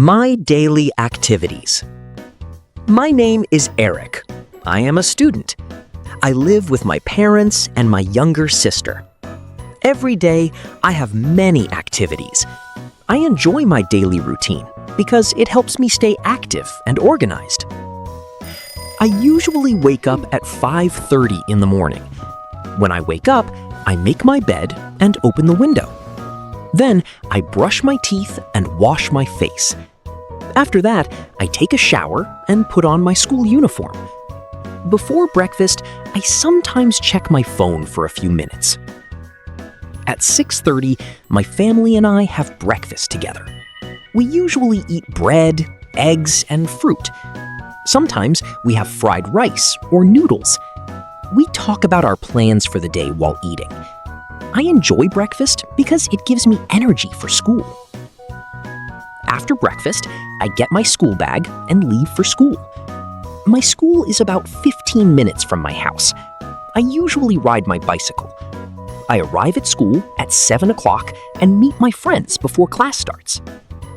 My daily activities. My name is Eric. I am a student. I live with my parents and my younger sister. Every day, I have many activities. I enjoy my daily routine because it helps me stay active and organized. I usually wake up at 5:30 in the morning. When I wake up, I make my bed and open the window. Then I brush my teeth and wash my face. After that, I take a shower and put on my school uniform. Before breakfast, I sometimes check my phone for a few minutes. At 6:30, my family and I have breakfast together. We usually eat bread, eggs, and fruit. Sometimes we have fried rice or noodles. We talk about our plans for the day while eating. I enjoy breakfast because it gives me energy for school. After breakfast, I get my school bag and leave for school. My school is about 15 minutes from my house. I usually ride my bicycle. I arrive at school at 7 o'clock and meet my friends before class starts.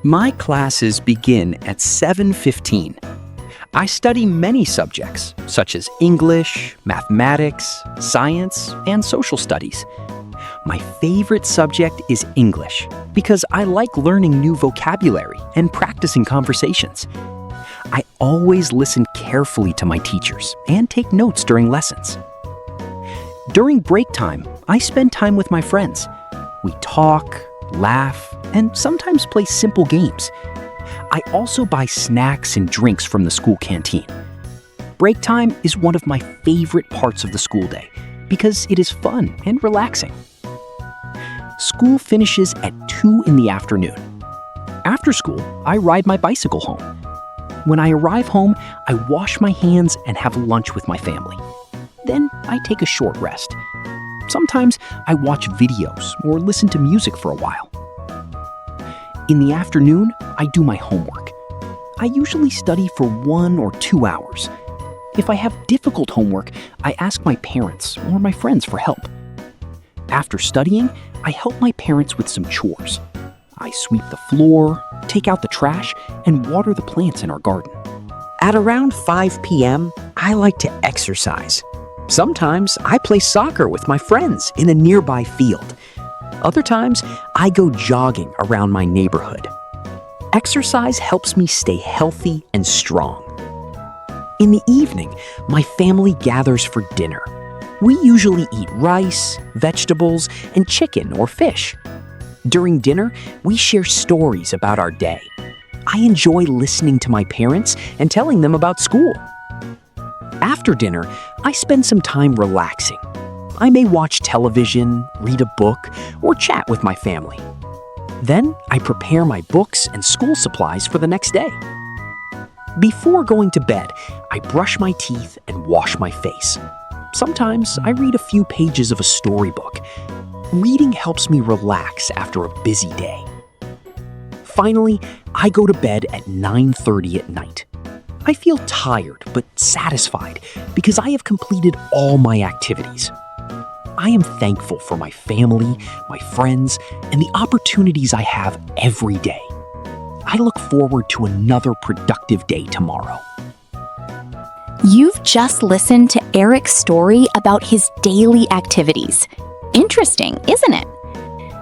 My classes begin at 7:15. I study many subjects, such as English, mathematics, science, and social studies. My favorite subject is English because I like learning new vocabulary and practicing conversations. I always listen carefully to my teachers and take notes during lessons. During break time, I spend time with my friends. We talk, laugh, and sometimes play simple games. I also buy snacks and drinks from the school canteen. Break time is one of my favorite parts of the school day because it is fun and relaxing. School finishes at 2 in the afternoon. After school, I ride my bicycle home. When I arrive home, I wash my hands and have lunch with my family. Then I take a short rest. Sometimes I watch videos or listen to music for a while. In the afternoon, I do my homework. I usually study for 1 or 2 hours. If I have difficult homework, I ask my parents or my friends for help. After studying, I help my parents with some chores. I sweep the floor, take out the trash, and water the plants in our garden. At around 5 p.m., I like to exercise. Sometimes I play soccer with my friends in a nearby field. Other times, I go jogging around my neighborhood. Exercise helps me stay healthy and strong. In the evening, my family gathers for dinner. We usually eat rice, vegetables, and chicken or fish. During dinner, we share stories about our day. I enjoy listening to my parents and telling them about school. After dinner, I spend some time relaxing. I may watch television, read a book, or chat with my family. Then I prepare my books and school supplies for the next day. Before going to bed, I brush my teeth and wash my face. Sometimes I read a few pages of a storybook. Reading helps me relax after a busy day. Finally, I go to bed at 9:30 at night. I feel tired but satisfied because I have completed all my activities. I am thankful for my family, my friends, and the opportunities I have every day. I look forward to another productive day tomorrow. You've just listened to Eric's story about his daily activities. Interesting, isn't it?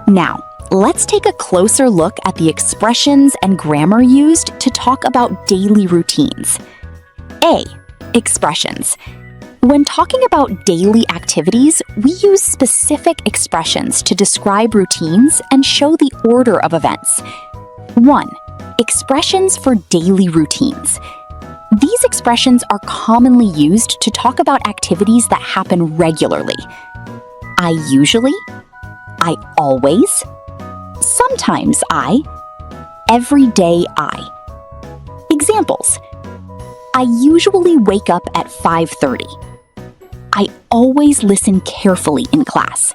Now, let's take a closer look at the expressions and grammar used to talk about daily routines. A. Expressions. When talking about daily activities, we use specific expressions to describe routines and show the order of events. 1. Expressions for daily routines. These expressions are commonly used to talk about activities that happen regularly. I usually, I always, sometimes I, every day I. Examples: I usually wake up at 5:30. I always listen carefully in class.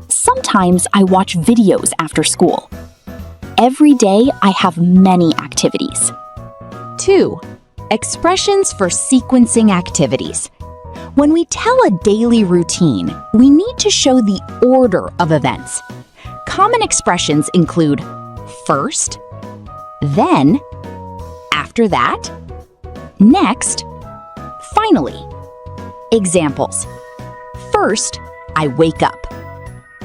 Sometimes I watch videos after school. Every day I have many activities. 2. Expressions for sequencing activities. When we tell a daily routine, we need to show the order of events. Common expressions include first, then, after that, next, finally. Examples. First, I wake up.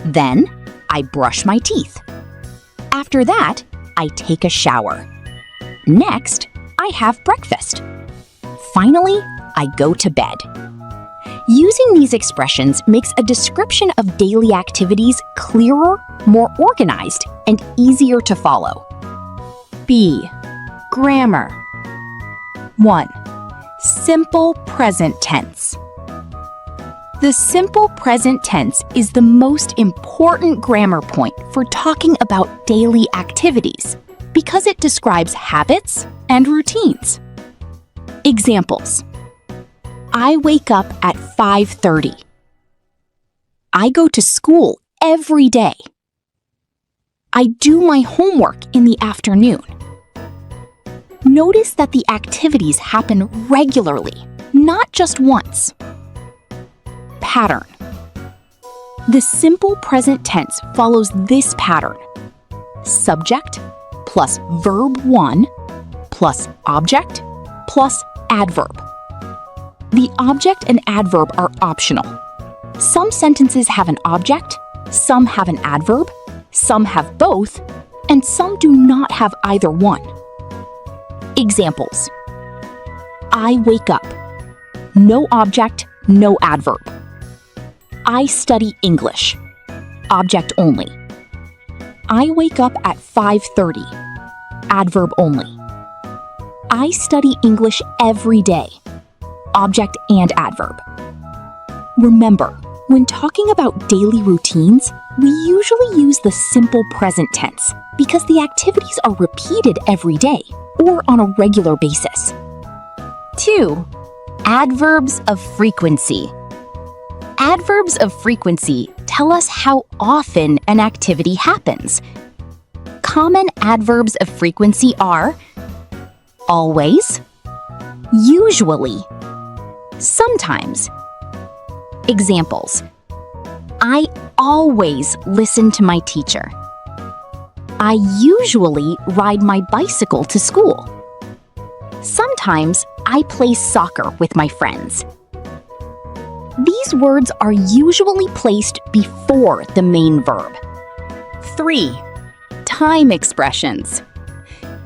Then, I brush my teeth. After that, I take a shower. Next, I have breakfast. Finally, I go to bed. Using these expressions makes a description of daily activities clearer, more organized, and easier to follow. B. Grammar. 1. Simple present tense. The simple present tense is the most important grammar point for talking about daily activities because it describes habits and routines. Examples. I wake up at 5:30. I go to school every day. I do my homework in the afternoon. Notice that the activities happen regularly, not just once. Pattern. The simple present tense follows this pattern. Subject plus verb 1 plus object plus adverb. The object and adverb are optional. Some sentences have an object, some have an adverb, some have both, and some do not have either one. Examples. I wake up. No object, no adverb. I study English. Object only. I wake up at 5:30. Adverb only. I study English every day. Object and adverb. Remember, when talking about daily routines, we usually use the simple present tense because the activities are repeated every day or on a regular basis. 2. Adverbs of frequency. Adverbs of frequency tell us how often an activity happens. Common adverbs of frequency are always, usually, sometimes. Examples. I always listen to my teacher. I usually ride my bicycle to school. Sometimes I play soccer with my friends. These words are usually placed before the main verb. 3. Time expressions.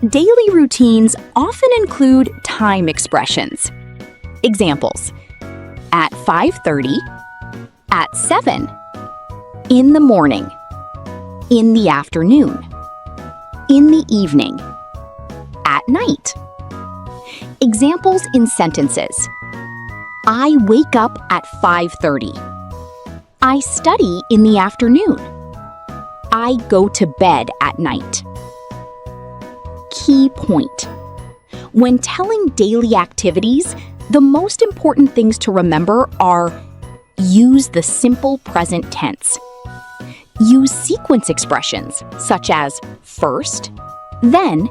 Daily routines often include time expressions. Examples. At 5:30, at 7, in the morning, in the afternoon, in the evening, at night. Examples in sentences. I wake up at 5:30. I study in the afternoon. I go to bed at night. Key point. When telling daily activities, the most important things to remember are use the simple present tense. Use sequence expressions such as first, then,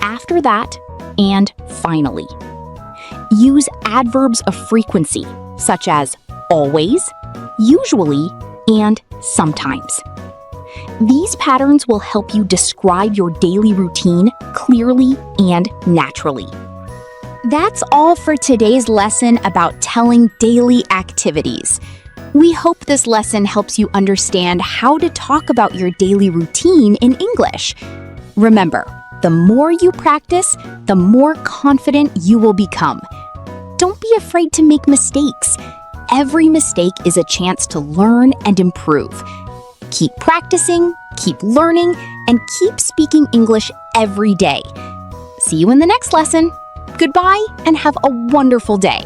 after that, and finally. Use adverbs of frequency such as always, usually, and sometimes. These patterns will help you describe your daily routine clearly and naturally. That's all for today's lesson about telling daily activities. We hope this lesson helps you understand how to talk about your daily routine in English. Remember, the more you practice, the more confident you will become. Don't be afraid to make mistakes. Every mistake is a chance to learn and improve. Keep practicing, keep learning, and keep speaking English every day. See you in the next lesson. Goodbye and have a wonderful day.